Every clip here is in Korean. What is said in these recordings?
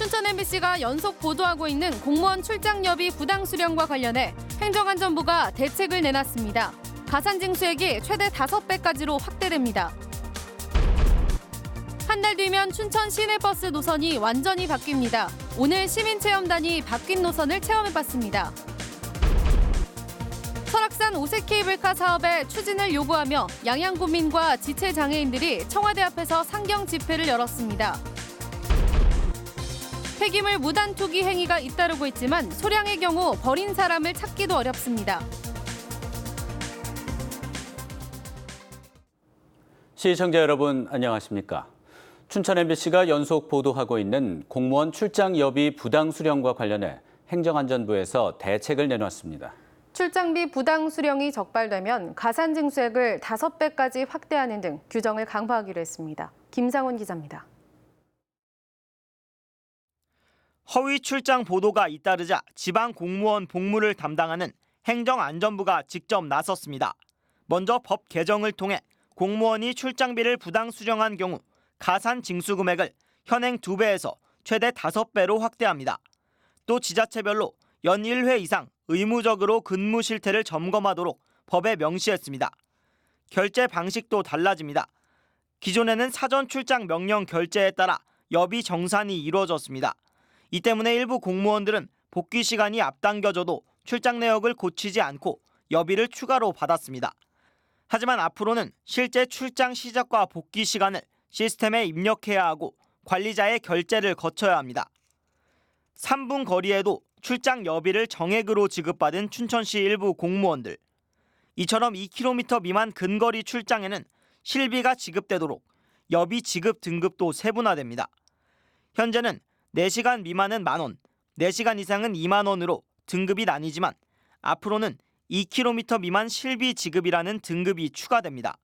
춘천 MBC가 연속 보도하고 있는 공무원 출장여비 부당 수령과 관련해 행정안전부가 대책을 내놨습니다. 가산징수액이 최대 5배까지로 확대됩니다. 한 달 뒤면 춘천 시내버스 노선이 완전히 바뀝니다. 오늘 시민체험단이 바뀐 노선을 체험해봤습니다. 설악산 오색 케이블카 사업의 추진을 요구하며 양양구민과 지체장애인들이 청와대 앞에서 상경 집회를 열었습니다. 폐기물 무단 투기 행위가 잇따르고 있지만 소량의 경우 버린 사람을 찾기도 어렵습니다. 시청자 여러분 안녕하십니까? 춘천 MBC가 연속 보도하고 있는 공무원 출장여비 부당 수령과 관련해 행정안전부에서 대책을 내놨습니다. 출장비 부당 수령이 적발되면 가산징수액을 5배까지 확대하는 등 규정을 강화하기로 했습니다. 김상훈 기자입니다. 허위 출장 보도가 잇따르자 지방 공무원 복무를 담당하는 행정안전부가 직접 나섰습니다. 먼저 법 개정을 통해 공무원이 출장비를 부당 수령한 경우 가산 징수 금액을 현행 2배에서 최대 5배로 확대합니다. 또 지자체별로 연 1회 이상 의무적으로 근무 실태를 점검하도록 법에 명시했습니다. 결제 방식도 달라집니다. 기존에는 사전 출장 명령 결제에 따라 여비 정산이 이루어졌습니다. 이 때문에 일부 공무원들은 복귀 시간이 앞당겨져도 출장 내역을 고치지 않고 여비를 추가로 받았습니다. 하지만 앞으로는 실제 출장 시작과 복귀 시간을 시스템에 입력해야 하고 관리자의 결제를 거쳐야 합니다. 3분 거리에도 출장 여비를 정액으로 지급받은 춘천시 일부 공무원들. 이처럼 2km 미만 근거리 출장에는 실비가 지급되도록 여비 지급 등급도 세분화됩니다. 현재는 4시간 미만은 만원, 4시간 이상은 2만 원으로 등급이 나뉘지만 앞으로는 2km 미만 실비 지급이라는 등급이 추가됩니다.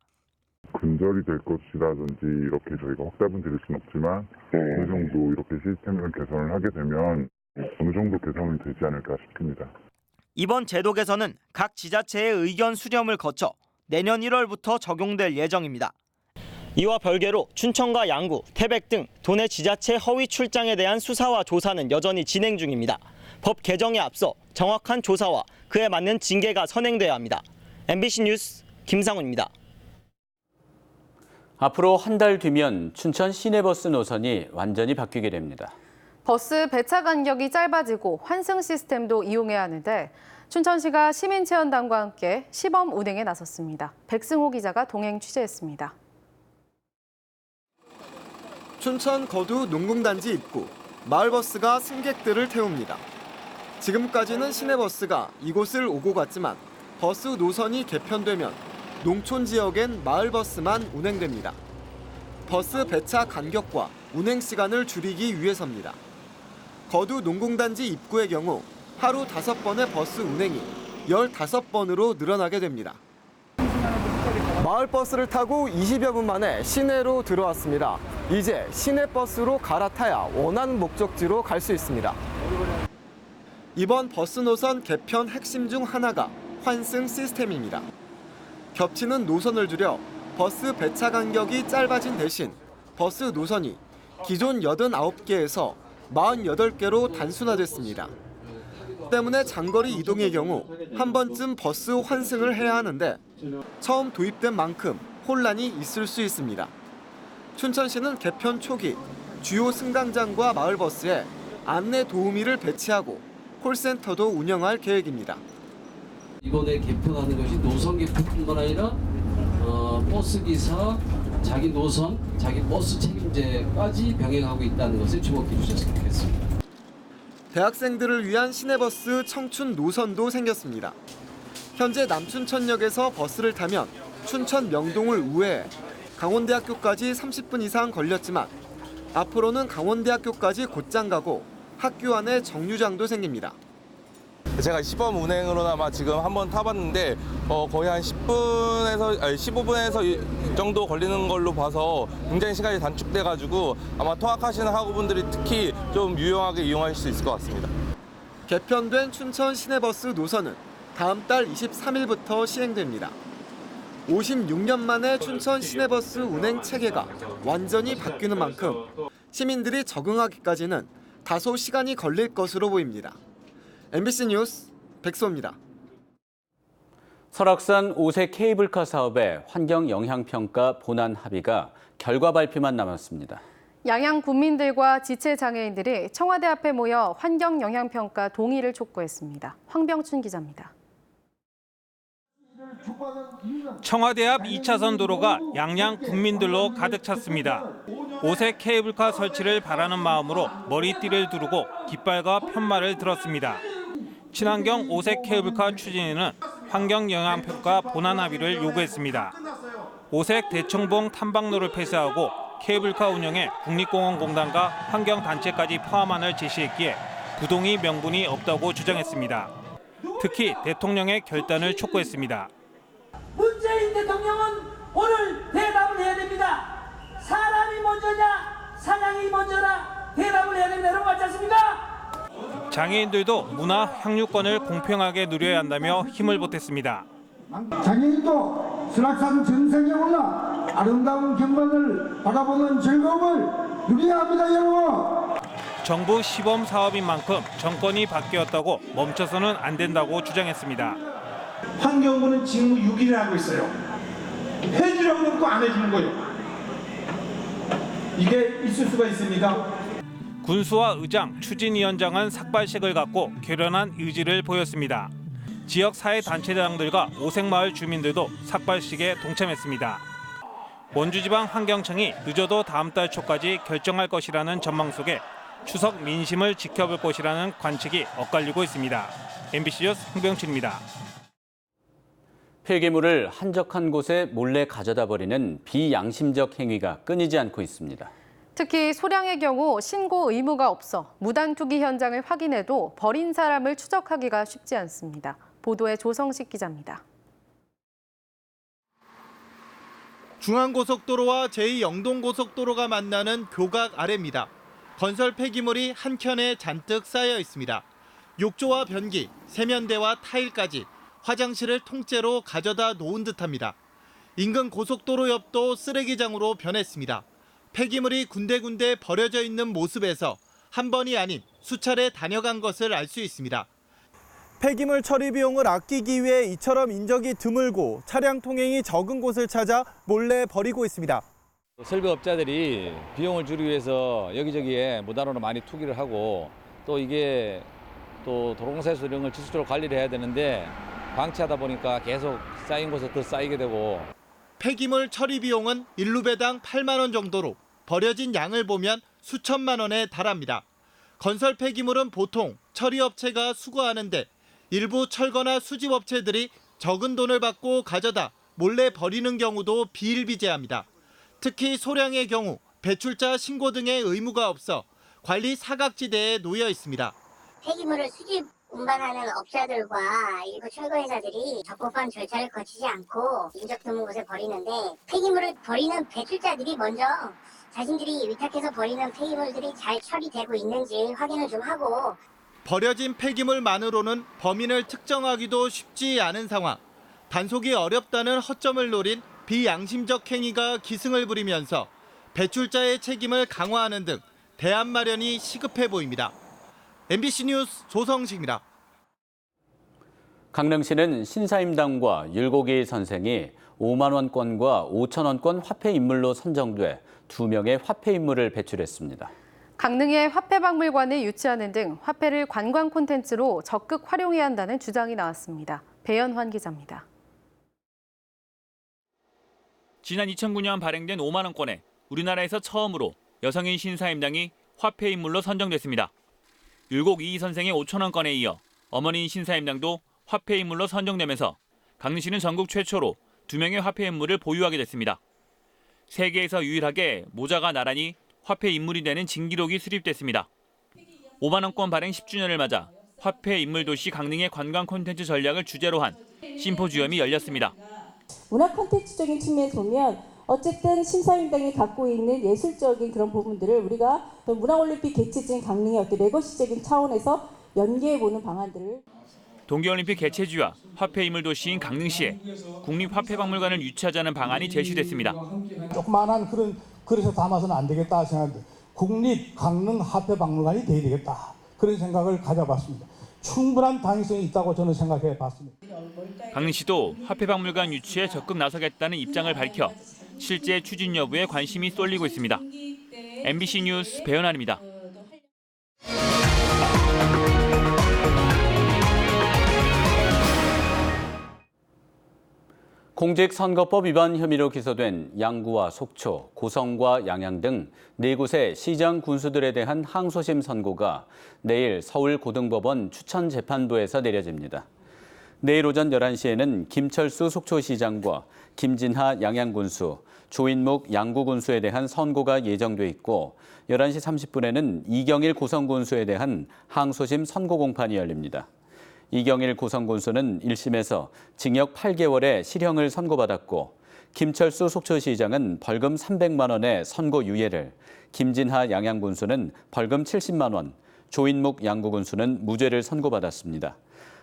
근절이 될 것이라든지 이렇게 저희가 확답은 드릴 수는 없지만 어느 정도 이렇게 시스템을 개선을 하게 되면 어느 정도 개선은 되지 않을까 싶습니다. 이번 제도 개선은 각 지자체의 의견 수렴을 거쳐 내년 1월부터 적용될 예정입니다. 이와 별개로 춘천과 양구, 태백 등 도내 지자체 허위 출장에 대한 수사와 조사는 여전히 진행 중입니다. 법 개정에 앞서 정확한 조사와 그에 맞는 징계가 선행돼야 합니다. MBC 뉴스 김상훈입니다. 앞으로 한 달 뒤면 춘천 시내버스 노선이 완전히 바뀌게 됩니다. 버스 배차 간격이 짧아지고 환승 시스템도 이용해야 하는데 춘천시가 시민체험단과 함께 시범 운행에 나섰습니다. 백승호 기자가 동행 취재했습니다. 춘천 거두 농공단지 입구, 마을버스가 승객들을 태웁니다. 지금까지는 시내버스가 이곳을 오고 갔지만 버스 노선이 개편되면 농촌 지역엔 마을버스만 운행됩니다. 버스 배차 간격과 운행 시간을 줄이기 위해서입니다. 거두 농공단지 입구의 경우 하루 5번의 버스 운행이 15번으로 늘어나게 됩니다. 마을버스를 타고 20여 분 만에 시내로 들어왔습니다. 이제 시내버스로 갈아타야 원하는 목적지로 갈 수 있습니다. 이번 버스 노선 개편 핵심 중 하나가 환승 시스템입니다. 겹치는 노선을 줄여 버스 배차 간격이 짧아진 대신 버스 노선이 기존 89개에서 48개로 단순화됐습니다. 때문에 장거리 이동의 경우 한 번쯤 버스 환승을 해야 하는데 처음 도입된 만큼 혼란이 있을 수 있습니다. 춘천시는 개편 초기 주요 승강장과 마을버스에 안내 도우미를 배치하고 콜센터도 운영할 계획입니다. 이번에 개편하는 것이 노선 개편뿐만 아니라 버스 기사, 자기 노선, 자기 버스 책임제까지 병행하고 있다는 것에 주목해 주셨으면 좋겠습니다. 대학생들을 위한 시내버스 청춘 노선도 생겼습니다. 현재 남춘천역에서 버스를 타면 춘천 명동을 우회해 강원대학교까지 30분 이상 걸렸지만 앞으로는 강원대학교까지 곧장 가고 학교 안에 정류장도 생깁니다. 제가 시범 운행으로나마 지금 한번 타봤는데 거의 한 15분에서 정도 걸리는 걸로 봐서 굉장히 시간이 단축돼가지고 아마 통학하시는 학우분들이 특히 좀 유용하게 이용하실 수 있을 것 같습니다. 개편된 춘천 시내버스 노선은 다음 달 23일부터 시행됩니다. 56년 만에 춘천 시내버스 운행 체계가 완전히 바뀌는 만큼 시민들이 적응하기까지는 다소 시간이 걸릴 것으로 보입니다. MBC 뉴스 백소입니다. 설악산 오색 케이블카 사업의 환경 영향평가 본안 합의가 결과 발표만 남았습니다. 양양 군민들과 지체장애인들이 청와대 앞에 모여 환경 영향평가 동의를 촉구했습니다. 황병춘 기자입니다. 청와대 앞 2차선 도로가 양양 군민들로 가득 찼습니다. 오색 케이블카 설치를 바라는 마음으로 머리띠를 두르고 깃발과 편말을 들었습니다. 친환경 오색 케이블카 추진에는 환경 영향평가 본안 합의를 요구했습니다. 오색 대청봉 탐방로를 폐쇄하고 케이블카 운영에 국립공원공단과 환경단체까지 포함안을 제시했기에 부동의 명분이 없다고 주장했습니다. 특히 대통령의 결단을 촉구했습니다. 문재인 대통령은 오늘 대답을 해야 됩니다. 사람이 먼저냐 사냥이 먼저냐 대답을 해야 된다는 거 맞지 않습니까? 장애인들도 문화 향유권을 공평하게 누려야 한다며 힘을 보탰습니다. 장애인도 설악산 정상에 올라 아름다운 경관을 바라보는 즐거움을 누려야 합니다, 여러분. 정부 시범 사업인 만큼 정권이 바뀌었다고 멈춰서는 안 된다고 주장했습니다. 환경부는 직무 유기를 하고 있어요. 해주려고 그러고 안 해주는 거예요. 이게 있을 수가 있습니까? 군수와 의장, 추진위원장은 삭발식을 갖고 결연한 의지를 보였습니다. 지역 사회단체장들과 오색마을 주민들도 삭발식에 동참했습니다. 원주지방 환경청이 늦어도 다음 달 초까지 결정할 것이라는 전망 속에 추석 민심을 지켜볼 것이라는 관측이 엇갈리고 있습니다. MBC 뉴스 황병춘입니다. 폐기물을 한적한 곳에 몰래 가져다 버리는 비양심적 행위가 끊이지 않고 있습니다. 특히 소량의 경우 신고 의무가 없어 무단 투기 현장을 확인해도 버린 사람을 추적하기가 쉽지 않습니다. 보도에 조성식 기자입니다. 중앙고속도로와 제2영동고속도로가 만나는 교각 아래입니다. 건설 폐기물이 한켠에 잔뜩 쌓여 있습니다. 욕조와 변기, 세면대와 타일까지 화장실을 통째로 가져다 놓은 듯합니다. 인근 고속도로 옆도 쓰레기장으로 변했습니다. 폐기물이 군데군데 버려져 있는 모습에서 한 번이 아닌 수차례 다녀간 것을 알 수 있습니다. 폐기물 처리 비용을 아끼기 위해 이처럼 인적이 드물고 차량 통행이 적은 곳을 찾아 몰래 버리고 있습니다. 설비업자들이 비용을 줄이기 위해서 여기저기에 무단으로 많이 투기를 하고 또 이게 또 도로공사에서 이런 걸 지속적으로 관리를 해야 되는데 방치하다 보니까 계속 쌓인 곳에 더 쌓이게 되고 폐기물 처리 비용은 일루배당 8만 원 정도로 버려진 양을 보면 수천만 원에 달합니다. 건설 폐기물은 보통 처리업체가 수거하는데 일부 철거나 수집업체들이 적은 돈을 받고 가져다 몰래 버리는 경우도 비일비재합니다. 특히 소량의 경우 배출자 신고 등의 의무가 없어 관리 사각지대에 놓여 있습니다. 폐기물을 수집 운반하는 업자들과 일부 철거회사들이 적법한 절차를 거치지 않고 인적 드문 곳에 버리는데 폐기물을 버리는 배출자들이 먼저 자신들이 위탁해서 버리는 폐기물들이 잘 처리되고 있는지 확인을 좀 하고 버려진 폐기물만으로는 범인을 특정하기도 쉽지 않은 상황. 단속이 어렵다는 허점을 노린 비양심적 행위가 기승을 부리면서 배출자의 책임을 강화하는 등 대안 마련이 시급해 보입니다. MBC 뉴스 조성식입니다. 강릉시는 신사임당과 율곡이 선생이 5만 원권과 5천 원권 화폐 인물로 선정돼 2명의 화폐 인물을 배출했습니다. 강릉에 화폐박물관을 유치하는 등 화폐를 관광 콘텐츠로 적극 활용해야 한다는 주장이 나왔습니다. 배연환 기자입니다. 지난 2009년 발행된 5만 원권에 우리나라에서 처음으로 여성인 신사임당이 화폐 인물로 선정됐습니다. 율곡 이희 선생의 5천 원권에 이어 어머니인 신사임당도 화폐 인물로 선정되면서 강릉시는 전국 최초로 2명의 화폐 인물을 보유하게 됐습니다. 세계에서 유일하게 모자가 나란히 화폐 인물이 되는 진기록이 수립됐습니다. 5만 원권 발행 10주년을 맞아 화폐 인물 도시 강릉의 관광 콘텐츠 전략을 주제로 한 심포지엄이 열렸습니다. 문화 콘텐츠적인 측면에서 보면 어쨌든 신사임당이 갖고 있는 예술적인 그런 부분들을 우리가 문화올림픽 개최지인 강릉의 어떤 레거시적인 차원에서 연계해보는 방안들을 동계올림픽 개최지와 화폐 인물 도시인 강릉시에 국립화폐박물관을 유치하자는 방안이 제시됐습니다. 조그마한 그런 그릇에 담아서는 안 되겠다 생각합니다. 국립강릉화폐박물관이 돼야 되겠다. 그런 생각을 가져봤습니다. 충분한 당위성이 있다고 저는 생각해 봤습니다. 강릉시도 화폐박물관 유치에 적극 나서겠다는 입장을 밝혀 실제 추진 여부에 관심이 쏠리고 있습니다. MBC 뉴스 배현환입니다. 공직선거법 위반 혐의로 기소된 양구와 속초, 고성과 양양 등 4곳의 시장 군수들에 대한 항소심 선고가 내일 서울고등법원 추천재판부에서 내려집니다. 내일 오전 11시에는 김철수 속초시장과 김진하 양양군수, 조인묵 양구군수에 대한 선고가 예정돼 있고 11시 30분에는 이경일 고성군수에 대한 항소심 선고 공판이 열립니다. 이경일 고성군수는 1심에서 징역 8개월의 실형을 선고받았고 김철수 속초시장은 벌금 300만 원의 선고 유예를, 김진하 양양군수는 벌금 70만 원, 조인묵 양구군수는 무죄를 선고받았습니다.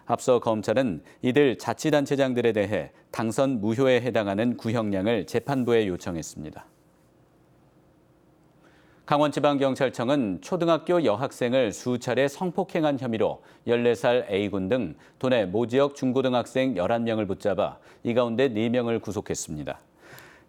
앞서 검찰은 이들 자치단체장들에 대해 당선 무효에 해당하는 구형량을 재판부에 요청했습니다. 강원지방경찰청은 초등학교 여학생을 수차례 성폭행한 혐의로 14살 A군 등 도내 모지역 중고등학생 11명을 붙잡아 이 가운데 4명을 구속했습니다.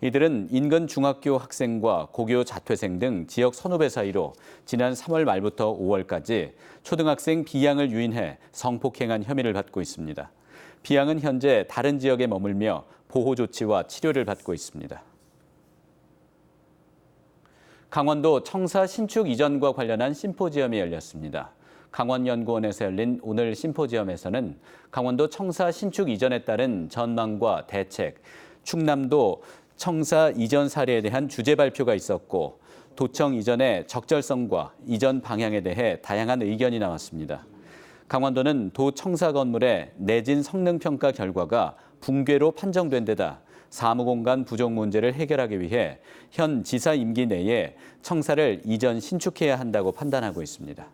이들은 인근 중학교 학생과 고교 자퇴생 등 지역 선후배 사이로 지난 3월 말부터 5월까지 초등학생 B양을 유인해 성폭행한 혐의를 받고 있습니다. B양은 현재 다른 지역에 머물며 보호 조치와 치료를 받고 있습니다. 강원도 청사 신축 이전과 관련한 심포지엄이 열렸습니다. 강원연구원에서 열린 오늘 심포지엄에서는 강원도 청사 신축 이전에 따른 전망과 대책, 충남도 청사 이전 사례에 대한 주제 발표가 있었고 도청 이전의 적절성과 이전 방향에 대해 다양한 의견이 나왔습니다. 강원도는 도 청사 건물의 내진 성능 평가 결과가 붕괴로 판정된 데다 사무공간 부족 문제를 해결하기 위해 현 지사 임기 내에 청사를 이전 신축해야 한다고 판단하고 있습니다.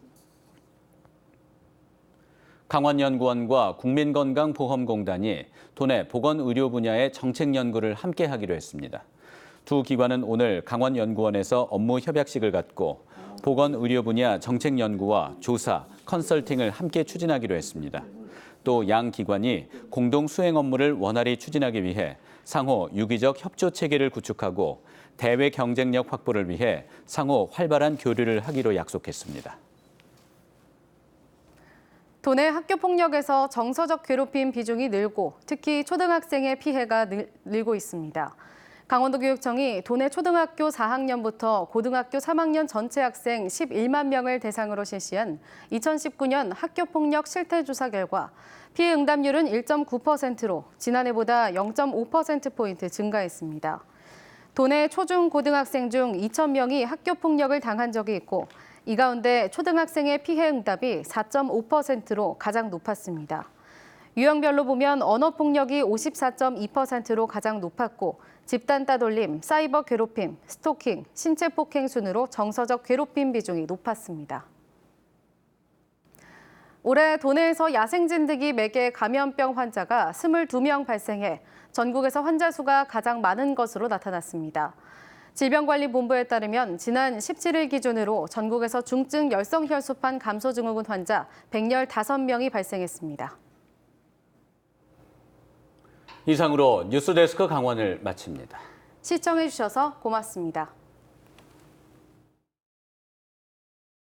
강원연구원과 국민건강보험공단이 도내 보건의료 분야의 정책 연구를 함께 하기로 했습니다. 두 기관은 오늘 강원연구원에서 업무 협약식을 갖고 보건의료 분야 정책 연구와 조사, 컨설팅을 함께 추진하기로 했습니다. 또 양 기관이 공동 수행 업무를 원활히 추진하기 위해 상호 유기적 협조 체계를 구축하고 대외 경쟁력 확보를 위해 상호 활발한 교류를 하기로 약속했습니다. 도내 학교폭력에서 정서적 괴롭힘 비중이 늘고 특히 초등학생의 피해가 늘고 있습니다. 강원도교육청이 도내 초등학교 4학년부터 고등학교 3학년 전체 학생 11만 명을 대상으로 실시한 2019년 학교폭력 실태조사 결과 피해 응답률은 1.9%로 지난해보다 0.5%포인트 증가했습니다. 도내 초중 고등학생 중 2,000명이 학교폭력을 당한 적이 있고 이 가운데 초등학생의 피해 응답이 4.5%로 가장 높았습니다. 유형별로 보면 언어폭력이 54.2%로 가장 높았고 집단 따돌림, 사이버 괴롭힘, 스토킹, 신체폭행 순으로 정서적 괴롭힘 비중이 높았습니다. 올해 도내에서 야생진드기 매개 감염병 환자가 22명 발생해 전국에서 환자 수가 가장 많은 것으로 나타났습니다. 질병관리본부에 따르면 지난 17일 기준으로 전국에서 중증 열성혈소판 감소증후군 환자 115명이 발생했습니다. 이상으로 뉴스데스크 강원을 마칩니다. 시청해주셔서 고맙습니다.